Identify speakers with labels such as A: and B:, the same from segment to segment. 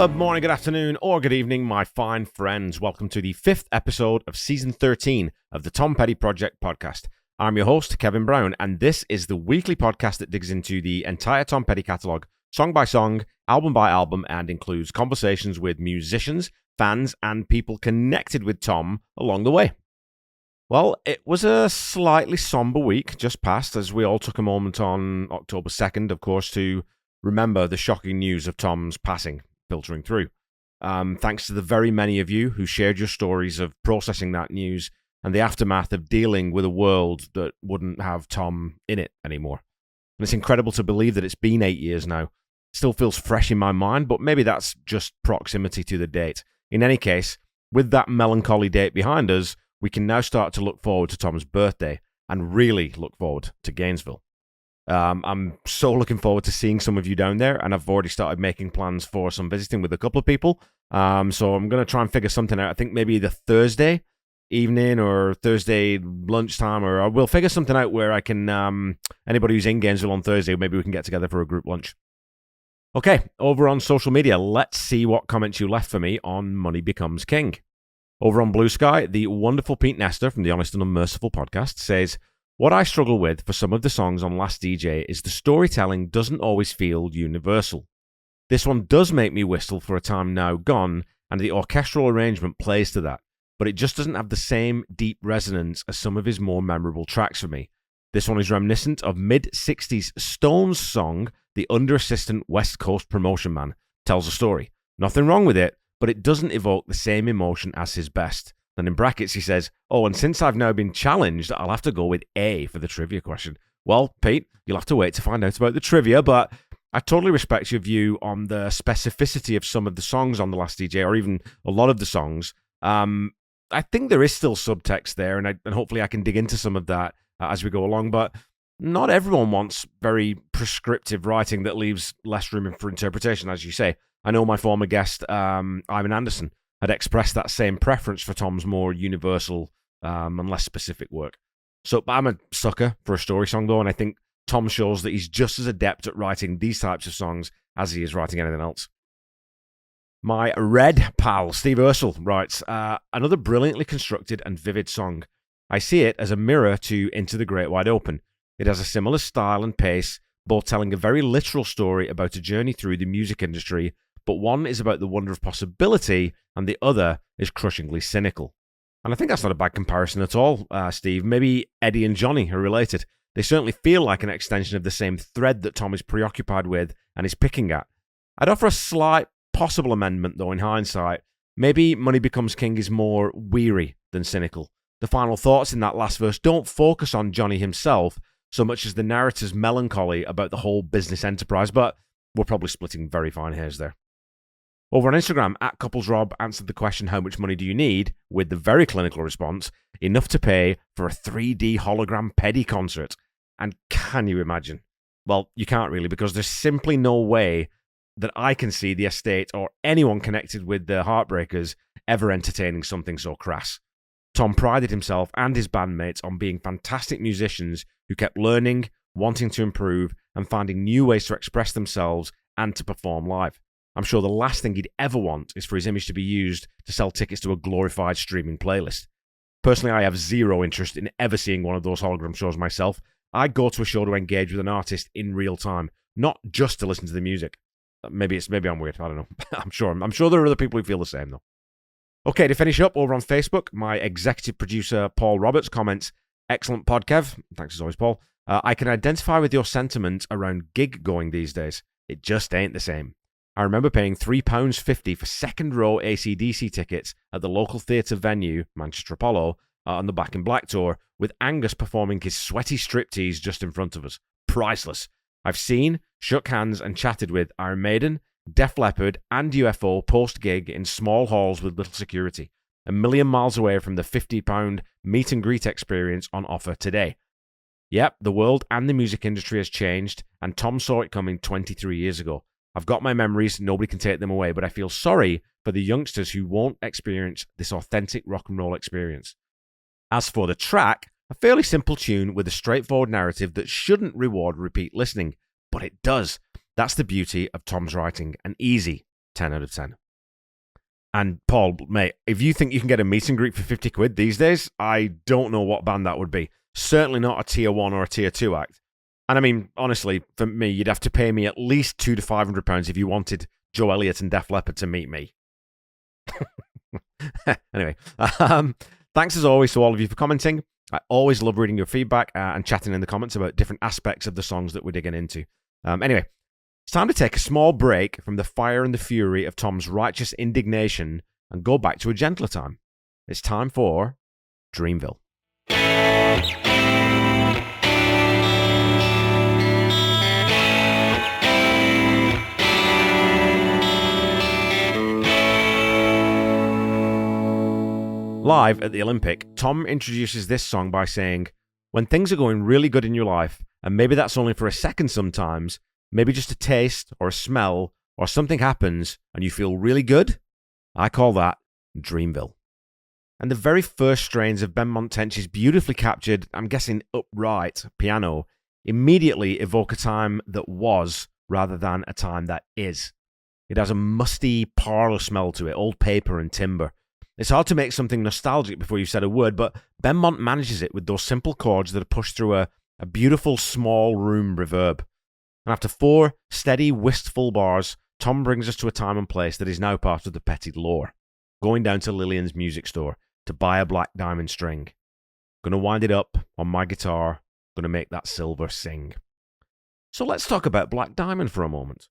A: Good morning, good afternoon, or good evening, my fine friends. Welcome to the 5th episode of Season 13 of the Tom Petty Project podcast. I'm your host, Kevin Brown, and this is the weekly podcast that digs into the entire Tom Petty catalogue, song by song, album by album, and includes conversations with musicians, fans, and people connected with Tom along the way. Well, it was a slightly somber week just past, as we all took a moment on October 2nd, of course, to remember the shocking news of Tom's passing filtering through. Thanks to the very many of you who shared your stories of processing that news and the aftermath of dealing with a world that wouldn't have Tom in it anymore. And it's incredible to believe that it's been 8 years now. It still feels fresh in my mind, but maybe that's just proximity to the date. In any case, with that melancholy date behind us, we can now start to look forward to Tom's birthday and really look forward to Gainesville. I'm so looking forward to seeing some of you down there, and I've already started making plans for some visiting with a couple of people. So I'm going to try and figure something out. I think maybe the Thursday evening or Thursday lunchtime, or we'll figure something out where I can, anybody who's in Gainesville on Thursday, maybe we can get together for a group lunch. Okay, over on social media, let's see what comments you left for me on Money Becomes King. Over on Blue Sky, the wonderful Pete Nestor from the Honest and Unmerciful podcast says, "What I struggle with for some of the songs on Last DJ is the storytelling doesn't always feel universal. This one does make me whistle for a time now gone, and the orchestral arrangement plays to that, but it just doesn't have the same deep resonance as some of his more memorable tracks for me. This one is reminiscent of mid-60s Stones song, The Under-Assistant West Coast Promotion Man tells a story. Nothing wrong with it, but it doesn't evoke the same emotion as his best." Then in brackets he says, "Oh, and since I've now been challenged, I'll have to go with A for the trivia question." Well, Pete, you'll have to wait to find out about the trivia, but I totally respect your view on the specificity of some of the songs on The Last DJ, or even a lot of the songs. I think there is still subtext there, and hopefully I can dig into some of that as we go along, but not everyone wants very prescriptive writing that leaves less room for interpretation, as you say. I know my former guest, Ivan Anderson, had expressed that same preference for Tom's more universal and less specific work. So I'm a sucker for a story song, though, and I think Tom shows that he's just as adept at writing these types of songs as he is writing anything else. My red pal, Steve Ursel, writes, "Another brilliantly constructed and vivid song. I see it as a mirror to Into the Great Wide Open. It has a similar style and pace, both telling a very literal story about a journey through the music industry, but one is about the wonder of possibility, and the other is crushingly cynical." And I think that's not a bad comparison at all, Steve. Maybe Eddie and Johnny are related. They certainly feel like an extension of the same thread that Tom is preoccupied with and is picking at. I'd offer a slight possible amendment, though, in hindsight. Maybe Money Becomes King is more weary than cynical. The final thoughts in that last verse don't focus on Johnny himself so much as the narrator's melancholy about the whole business enterprise, but we're probably splitting very fine hairs there. Over on Instagram, @CouplesRob answered the question, "How much money do you need?" with the very clinical response, "Enough to pay for a 3D hologram Petty concert." And can you imagine? Well, you can't really, because there's simply no way that I can see the estate or anyone connected with the Heartbreakers ever entertaining something so crass. Tom prided himself and his bandmates on being fantastic musicians who kept learning, wanting to improve, and finding new ways to express themselves and to perform live. I'm sure the last thing he'd ever want is for his image to be used to sell tickets to a glorified streaming playlist. Personally, I have zero interest in ever seeing one of those hologram shows myself. I'd go to a show to engage with an artist in real time, not just to listen to the music. Maybe I'm weird, I don't know. I'm sure there are other people who feel the same, though. Okay, to finish up, over on Facebook, my executive producer, Paul Roberts, comments, "Excellent pod, Kev." Thanks as always, Paul. "I can identify with your sentiment around gig going these days. It just ain't the same. I remember paying £3.50 for second row AC/DC tickets at the local theatre venue, Manchester Apollo, on the Back in Black tour, with Angus performing his sweaty striptease just in front of us. Priceless. I've seen, shook hands, and chatted with Iron Maiden, Def Leppard, and UFO post-gig in small halls with little security, a million miles away from the £50 meet and greet experience on offer today. Yep, the world and the music industry has changed, and Tom saw it coming 23 years ago. I've got my memories, nobody can take them away, but I feel sorry for the youngsters who won't experience this authentic rock and roll experience. As for the track, a fairly simple tune with a straightforward narrative that shouldn't reward repeat listening, but it does. That's the beauty of Tom's writing, an easy, 10 out of 10. And Paul, mate, if you think you can get a meet and greet for 50 quid these days, I don't know what band that would be. Certainly not a tier 1 or a tier 2 act. And I mean, honestly, for me, you'd have to pay me at least £200 to £500 if you wanted Joe Elliott and Def Leppard to meet me. Anyway, thanks as always to all of you for commenting. I always love reading your feedback and chatting in the comments about different aspects of the songs that we're digging into. Anyway, it's time to take a small break from the fire and the fury of Tom's righteous indignation and go back to a gentler time. It's time for Dreamville. Live at the Olympic, Tom introduces this song by saying, "When things are going really good in your life, and maybe that's only for a second sometimes, maybe just a taste or a smell or something happens and you feel really good, I call that Dreamville." And the very first strains of Ben Montenchi's beautifully captured, I'm guessing upright, piano immediately evoke a time that was rather than a time that is. It has a musty parlour smell to it, old paper and timber. It's hard to make something nostalgic before you've said a word, but Ben Mont manages it with those simple chords that are pushed through a beautiful small room reverb. And after 4 steady, wistful bars, Tom brings us to a time and place that is now part of the petty lore. Going down to Lillian's music store to buy a black diamond string. Gonna wind it up on my guitar, gonna make that silver sing. So let's talk about Black Diamond for a moment.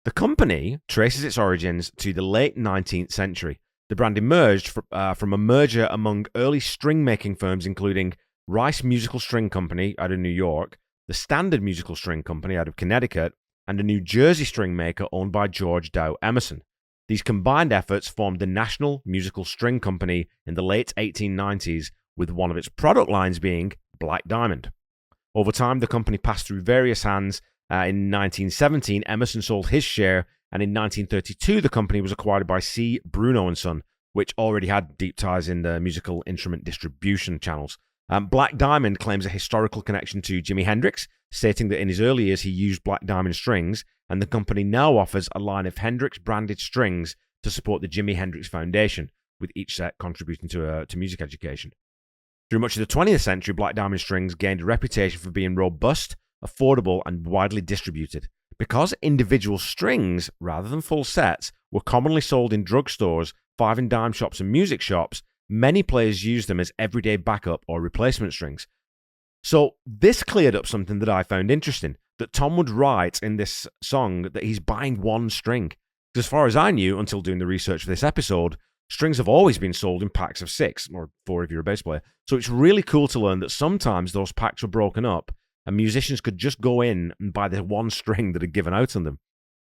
A: The company traces its origins to the late 19th century. The brand emerged from a merger among early string-making firms including Rice Musical String Company out of New York, the Standard Musical String Company out of Connecticut, and a New Jersey string maker owned by George Dow Emerson. These combined efforts formed the National Musical String Company in the late 1890s, with one of its product lines being Black Diamond. Over time, the company passed through various hands. In 1917, Emerson sold his share, and in 1932, the company was acquired by C. Bruno & Son, which already had deep ties in the musical instrument distribution channels. Black Diamond claims a historical connection to Jimi Hendrix, stating that in his early years he used Black Diamond strings, and the company now offers a line of Hendrix-branded strings to support the Jimi Hendrix Foundation, with each set contributing to music education. Through much of the 20th century, Black Diamond strings gained a reputation for being robust, affordable, and widely distributed. Because individual strings, rather than full sets, were commonly sold in drugstores, 5 and dime shops, and music shops, many players used them as everyday backup or replacement strings. So this cleared up something that I found interesting, that Tom would write in this song that he's buying one string. Because as far as I knew, until doing the research for this episode, strings have always been sold in packs of 6, or 4 if you're a bass player. So it's really cool to learn that sometimes those packs were broken up, and musicians could just go in and buy the one string that had given out on them.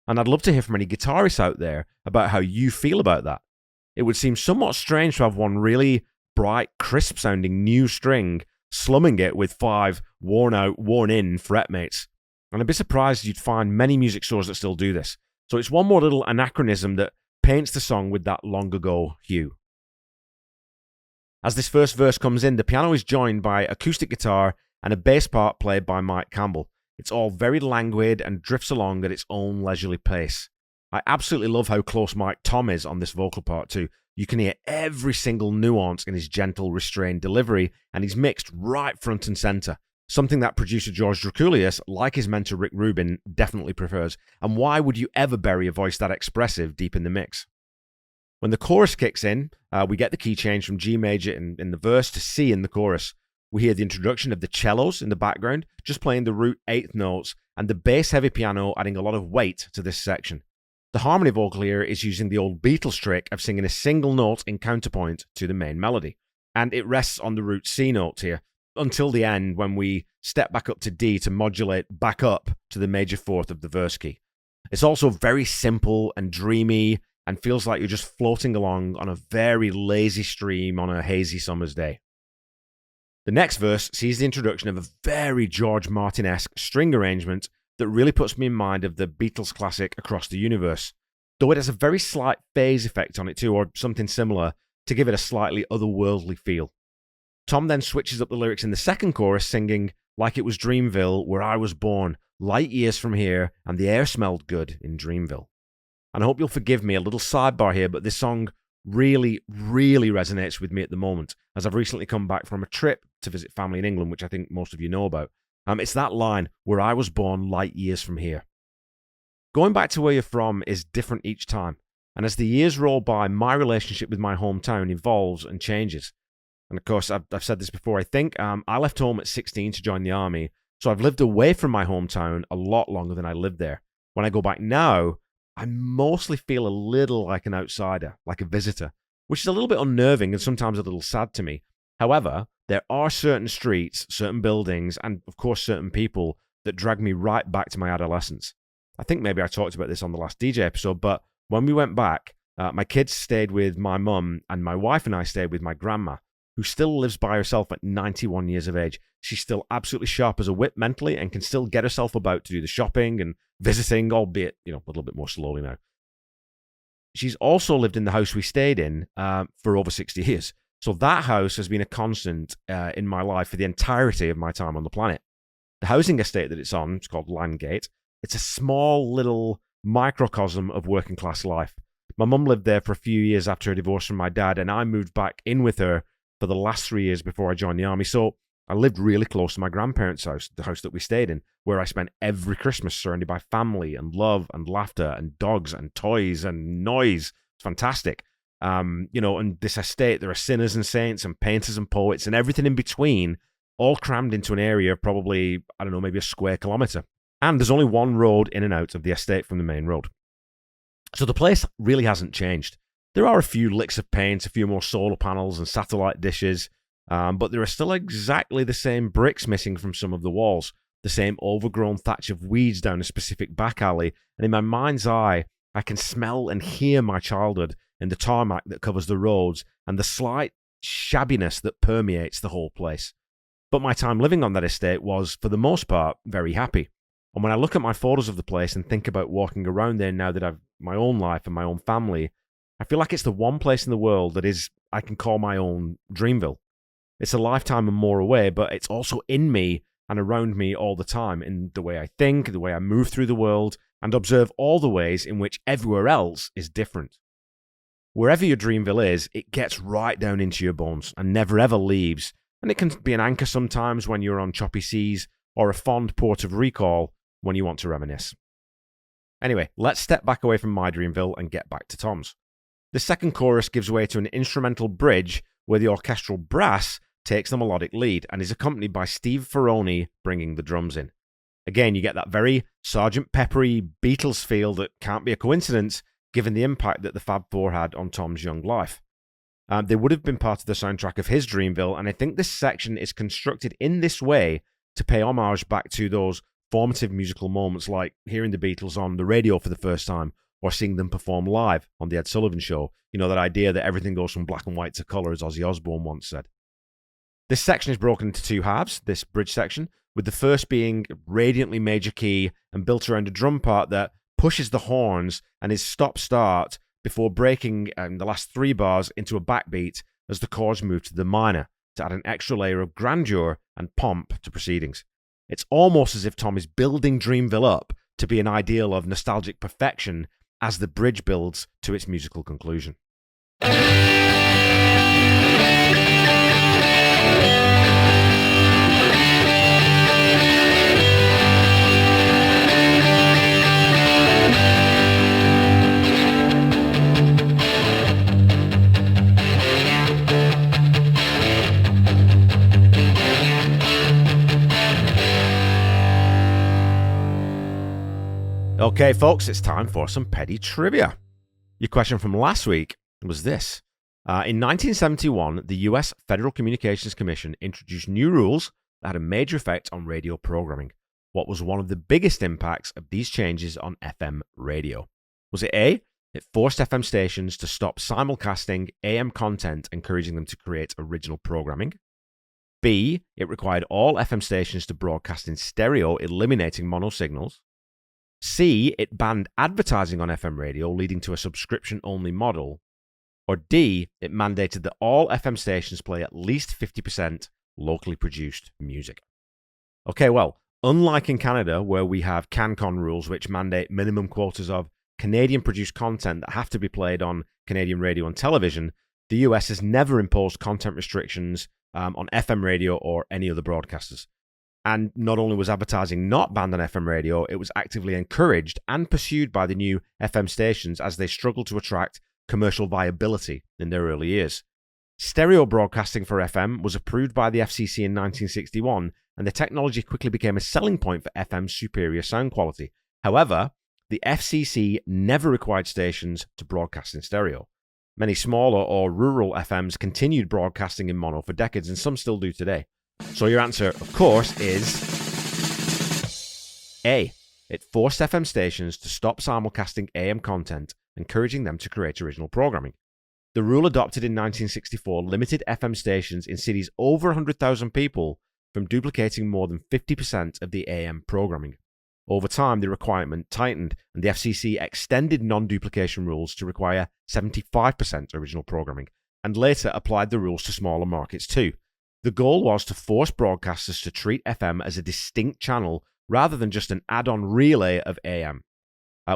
A: And I'd love to hear from any guitarists out there about how you feel about that. It would seem somewhat strange to have one really bright, crisp-sounding new string, slumming it with 5 worn-out, worn-in fretmates. And I'd be surprised you'd find many music stores that still do this. So it's one more little anachronism that paints the song with that long-ago hue. As this first verse comes in, the piano is joined by acoustic guitar and a bass part played by Mike Campbell. It's all very languid and drifts along at its own leisurely pace. I absolutely love how close Mike Tom is on this vocal part too. You can hear every single nuance in his gentle, restrained delivery, and he's mixed right front and center, something that producer George Draculius, like his mentor Rick Rubin, definitely prefers. And why would you ever bury a voice that expressive deep in the mix? When the chorus kicks in, we get the key change from G major in the verse to C in the chorus. We hear the introduction of the cellos in the background, just playing the root 8th notes, and the bass-heavy piano adding a lot of weight to this section. The harmony vocal here is using the old Beatles trick of singing a single note in counterpoint to the main melody, and it rests on the root C note here, until the end when we step back up to D to modulate back up to the major 4th of the verse key. It's also very simple and dreamy, and feels like you're just floating along on a very lazy stream on a hazy summer's day. The next verse sees the introduction of a very George Martin-esque string arrangement that really puts me in mind of the Beatles classic Across the Universe, though it has a very slight phase effect on it too, or something similar, to give it a slightly otherworldly feel. Tom then switches up the lyrics in the second chorus, singing, "Like it was Dreamville, where I was born, light years from here, and the air smelled good in Dreamville." And I hope you'll forgive me a little sidebar here, but this song really, really resonates with me at the moment, as I've recently come back from a trip to visit family in England, which I think most of you know about. It's that line, where I was born light years from here. Going back to where you're from is different each time. And as the years roll by, my relationship with my hometown evolves and changes. And of course, I've said this before, I think. I left home at 16 to join the army, so I've lived away from my hometown a lot longer than I lived there. When I go back now, I mostly feel a little like an outsider, like a visitor, which is a little bit unnerving and sometimes a little sad to me. However, there are certain streets, certain buildings, and of course certain people that drag me right back to my adolescence. I think maybe I talked about this on the last DJ episode, but when we went back, my kids stayed with my mum, and my wife and I stayed with my grandma, who still lives by herself at 91 years of age. She's still absolutely sharp as a whip mentally and can still get herself about to do the shopping and visiting, albeit, a little bit more slowly now. She's also lived in the house we stayed in for over 60 years. So that house has been a constant in my life for the entirety of my time on the planet. The housing estate that it's on, it's called Landgate. It's a small little microcosm of working class life. My mum lived there for a few years after her divorce from my dad, and I moved back in with her for the last 3 years before I joined the army. So I lived really close to my grandparents' house, the house that we stayed in, where I spent every Christmas surrounded by family and love and laughter and dogs and toys and noise. It's fantastic. And this estate, there are sinners and saints and painters and poets and everything in between, all crammed into an area of probably, maybe a square kilometre. And there's only one road in and out of the estate from the main road. So the place really hasn't changed. There are a few licks of paint, a few more solar panels and satellite dishes, but there are still exactly the same bricks missing from some of the walls, the same overgrown thatch of weeds down a specific back alley, and in my mind's eye, I can smell and hear my childhood in the tarmac that covers the roads and the slight shabbiness that permeates the whole place. But my time living on that estate was, for the most part, very happy. And when I look at my photos of the place and think about walking around there now that I've my own life and my own family, I feel like it's the one place in the world that I can call my own Dreamville. It's a lifetime and more away, but it's also in me and around me all the time, in the way I think, the way I move through the world, and observe all the ways in which everywhere else is different. Wherever your Dreamville is, it gets right down into your bones and never ever leaves, and it can be an anchor sometimes when you're on choppy seas, or a fond port of recall when you want to reminisce. Anyway, let's step back away from my Dreamville and get back to Tom's. The second chorus gives way to an instrumental bridge where the orchestral brass takes the melodic lead and is accompanied by Steve Ferroni bringing the drums in. Again, you get that very Sgt. Peppery Beatles feel that can't be a coincidence given the impact that the Fab Four had on Tom's young life. They would have been part of the soundtrack of his Dreamville, and I think this section is constructed in this way to pay homage back to those formative musical moments like hearing the Beatles on the radio for the first time or seeing them perform live on The Ed Sullivan Show. That idea that everything goes from black and white to colour, as Ozzy Osbourne once said. This section is broken into two halves, this bridge section, with the first being radiantly major key and built around a drum part that pushes the horns and is stop-start before breaking the last three bars into a backbeat as the chords move to the minor to add an extra layer of grandeur and pomp to proceedings. It's almost as if Tom is building Dreamville up to be an ideal of nostalgic perfection as the bridge builds to its musical conclusion. Okay, folks, it's time for some petty trivia. Your question from last week was this. In 1971, the US Federal Communications Commission introduced new rules that had a major effect on radio programming. What was one of the biggest impacts of these changes on FM radio? Was it A, it forced FM stations to stop simulcasting AM content, encouraging them to create original programming? B, it required all FM stations to broadcast in stereo, eliminating mono signals? C, it banned advertising on FM radio, leading to a subscription-only model? Or D, it mandated that all FM stations play at least 50% locally produced music? Okay, well, unlike in Canada, where we have CanCon rules which mandate minimum quotas of Canadian-produced content that have to be played on Canadian radio and television, the US has never imposed content restrictions on FM radio or any other broadcasters. And not only was advertising not banned on FM radio, it was actively encouraged and pursued by the new FM stations as they struggled to attract commercial viability in their early years. Stereo broadcasting for FM was approved by the FCC in 1961, and the technology quickly became a selling point for FM's superior sound quality. However, the FCC never required stations to broadcast in stereo. Many smaller or rural FMs continued broadcasting in mono for decades, and some still do today. So your answer, of course, is A. It forced FM stations to stop simulcasting AM content, encouraging them to create original programming. The rule adopted in 1964 limited FM stations in cities over 100,000 people from duplicating more than 50% of the AM programming. Over time, the requirement tightened, and the FCC extended non-duplication rules to require 75% original programming, and later applied the rules to smaller markets too. The goal was to force broadcasters to treat FM as a distinct channel rather than just an add-on relay of AM.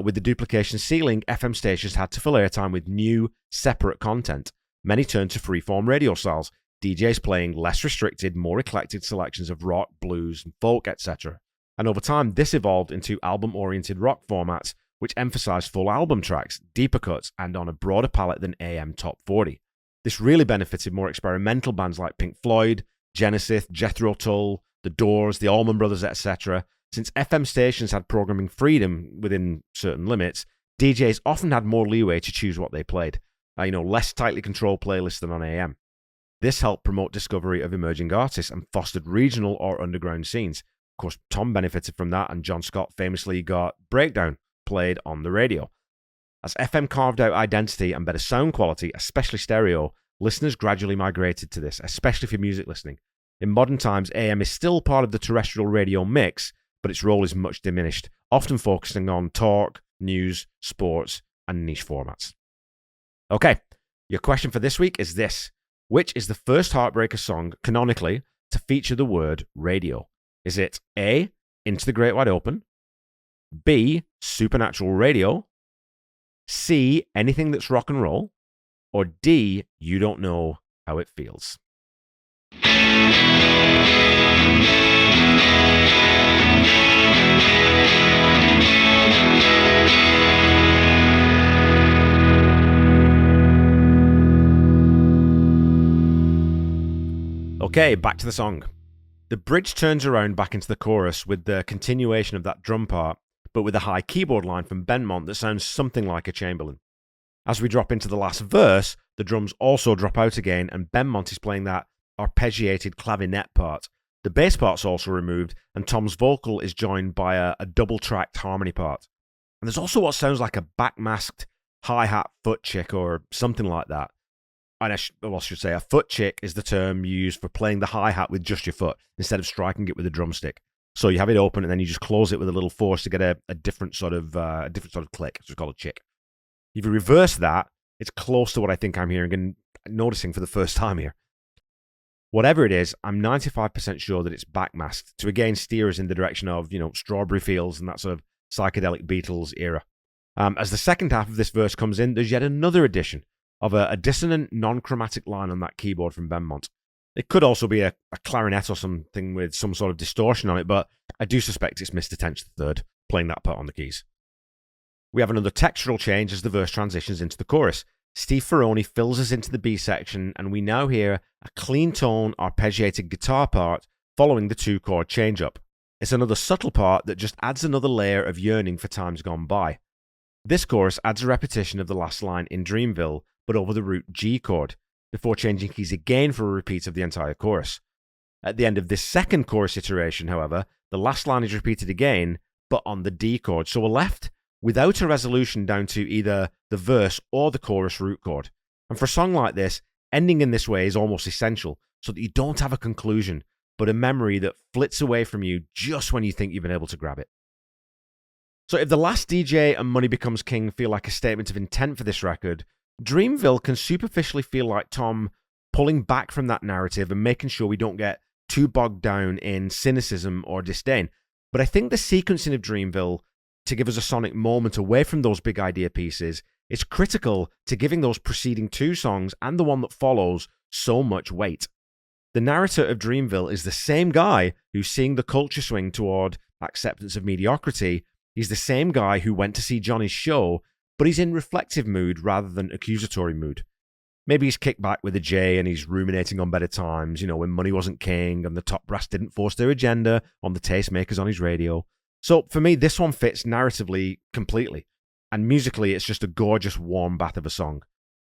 A: With the duplication ceiling, FM stations had to fill airtime with new, separate content. Many turned to freeform radio styles, DJs playing less restricted, more eclectic selections of rock, blues, and folk, etc. And over time, this evolved into album-oriented rock formats, which emphasized full album tracks, deeper cuts, and on a broader palette than AM Top 40. This really benefited more experimental bands like Pink Floyd, Genesis, Jethro Tull, The Doors, the Allman Brothers, etc. Since FM stations had programming freedom within certain limits, DJs often had more leeway to choose what they played. Less tightly controlled playlists than on AM. This helped promote discovery of emerging artists and fostered regional or underground scenes. Of course, Tom benefited from that, and John Scott famously got Breakdown played on the radio. As FM carved out identity and better sound quality, especially stereo, listeners gradually migrated to this, especially for music listening. In modern times, AM is still part of the terrestrial radio mix, but its role is much diminished, often focusing on talk, news, sports, and niche formats. Okay, your question for this week is this. Which is the first Heartbreaker song, canonically, to feature the word radio? Is it A, Into the Great Wide Open, B, Supernatural Radio, C, Anything That's Rock and Roll, or D, You Don't Know How It Feels? Okay, back to the song. The bridge turns around back into the chorus with the continuation of that drum part, but with a high keyboard line from Benmont that sounds something like a Chamberlain. As we drop into the last verse, the drums also drop out again, and Benmont is playing that arpeggiated clavinet part. The bass part's also removed, and Tom's vocal is joined by a double-tracked harmony part. And there's also what sounds like a backmasked hi-hat foot chick or something like that. And I should say, a foot chick is the term used for playing the hi-hat with just your foot instead of striking it with a drumstick. So you have it open and then you just close it with a little force to get a different sort of click. It's called a chick. If you reverse that, it's close to what I think I'm hearing and noticing for the first time here. Whatever it is, I'm 95% sure that it's backmasked to again steer us in the direction of, Strawberry Fields and that sort of psychedelic Beatles era. As the second half of this verse comes in, there's yet another addition of a dissonant, non-chromatic line on that keyboard from Benmont. It could also be a clarinet or something with some sort of distortion on it, but I do suspect it's Mr. Tench III playing that part on the keys. We have another textural change as the verse transitions into the chorus. Steve Ferroni fills us into the B section, and we now hear a clean tone, arpeggiated guitar part following the two-chord change-up. It's another subtle part that just adds another layer of yearning for times gone by. This chorus adds a repetition of the last line in Dreamville, but over the root G chord, before changing keys again for a repeat of the entire chorus. At the end of this second chorus iteration, however, the last line is repeated again, but on the D chord, so we're left without a resolution down to either the verse or the chorus root chord. And for a song like this, ending in this way is almost essential, so that you don't have a conclusion, but a memory that flits away from you just when you think you've been able to grab it. So if The Last DJ and Money Becomes King feel like a statement of intent for this record, Dreamville can superficially feel like Tom pulling back from that narrative and making sure we don't get too bogged down in cynicism or disdain. But I think the sequencing of Dreamville to give us a sonic moment away from those big idea pieces, it's critical to giving those preceding two songs and the one that follows so much weight. The narrator of Dreamville is the same guy who's seeing the culture swing toward acceptance of mediocrity. He's the same guy who went to see Johnny's show, but he's in reflective mood rather than accusatory mood. Maybe he's kicked back with a J and he's ruminating on better times, when money wasn't king and the top brass didn't force their agenda on the tastemakers on his radio. So for me, this one fits narratively completely. And musically, it's just a gorgeous warm bath of a song.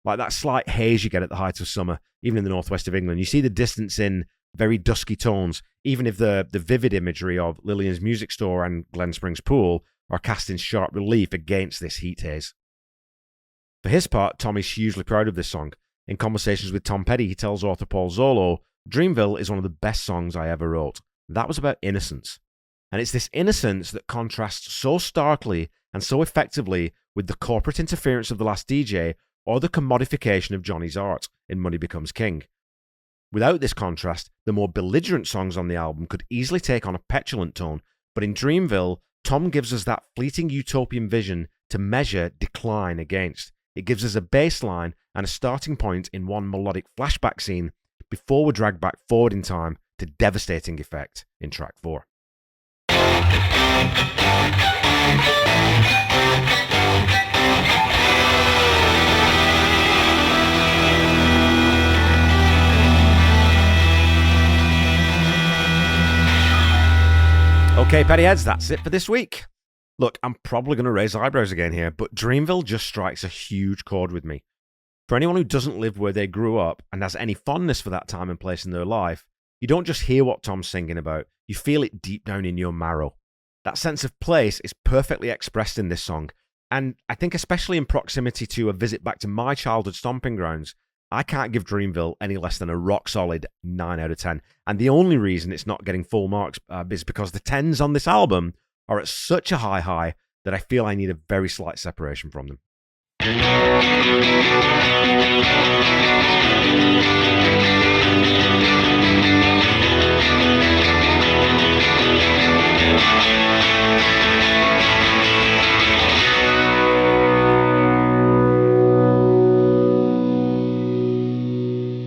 A: Like that slight haze you get at the height of summer, even in the northwest of England. You see the distance in very dusky tones, even if the vivid imagery of Lillian's music store and Glen Springs Pool are cast in sharp relief against this heat haze. For his part, Tom is hugely proud of this song. In conversations with Tom Petty, he tells author Paul Zollo, Dreamville is one of the best songs I ever wrote. That was about innocence. And it's this innocence that contrasts so starkly and so effectively with the corporate interference of The Last DJ or the commodification of Johnny's art in Money Becomes King. Without this contrast, the more belligerent songs on the album could easily take on a petulant tone, but in Dreamville, Tom gives us that fleeting utopian vision to measure decline against. It gives us a baseline and a starting point in one melodic flashback scene before we're dragged back forward in time to devastating effect in track 4. Okay, Pettyheads, that's it for this week. Look, I'm probably going to raise eyebrows again here, but Dreamville just strikes a huge chord with me. For anyone who doesn't live where they grew up and has any fondness for that time and place in their life, you don't just hear what Tom's singing about, you feel it deep down in your marrow. That sense of place is perfectly expressed in this song, and I think especially in proximity to a visit back to my childhood stomping grounds, I can't give Dreamville any less than a rock-solid 9 out of 10. And the only reason it's not getting full marks is because the 10s on this album are at such a high that I feel I need a very slight separation from them.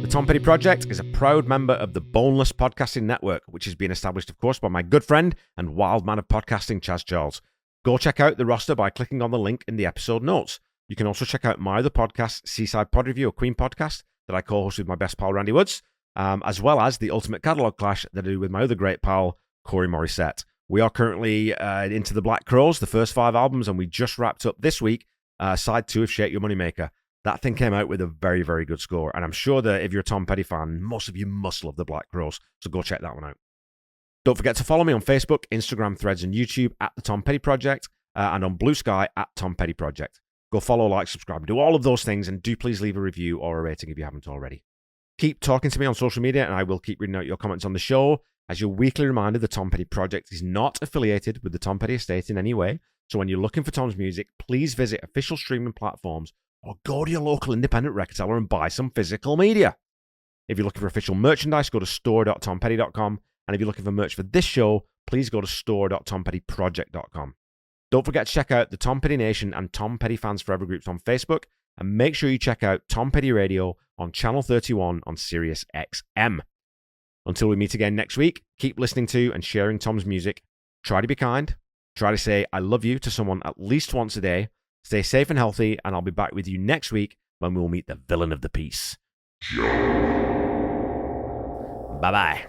A: The Tom Petty Project is a proud member of the Boneless Podcasting Network, which has been established, of course, by my good friend and wild man of podcasting, Chaz Charles. Go check out the roster by clicking on the link in the episode notes. You can also check out my other podcast, Seaside Pod Review, or Queen Podcast, that I co-host with my best pal, Randy Woods, as well as the Ultimate Catalog Clash that I do with my other great pal, Corey Morissette. We are currently into the Black Crowes, the first 5 albums, and we just wrapped up this week, side 2 of Shake Your Moneymaker. That thing came out with a very, very good score, and I'm sure that if you're a Tom Petty fan, most of you must love the Black Crowes, so go check that one out. Don't forget to follow me on Facebook, Instagram, Threads, and YouTube at The Tom Petty Project, and on Blue Sky at Tom Petty Project. Go follow, like, subscribe, do all of those things, and do please leave a review or a rating if you haven't already. Keep talking to me on social media, and I will keep reading out your comments on the show. As your weekly reminder, the Tom Petty Project is not affiliated with the Tom Petty Estate in any way, so when you're looking for Tom's music, please visit official streaming platforms or go to your local independent record seller and buy some physical media. If you're looking for official merchandise, go to store.tompetty.com, and if you're looking for merch for this show, please go to store.tompettyproject.com. Don't forget to check out the Tom Petty Nation and Tom Petty Fans Forever groups on Facebook, and make sure you check out Tom Petty Radio on Channel 31 on Sirius XM. Until we meet again next week, keep listening to and sharing Tom's music. Try to be kind. Try to say I love you to someone at least once a day. Stay safe and healthy, and I'll be back with you next week when we'll meet the villain of the piece. Bye-bye.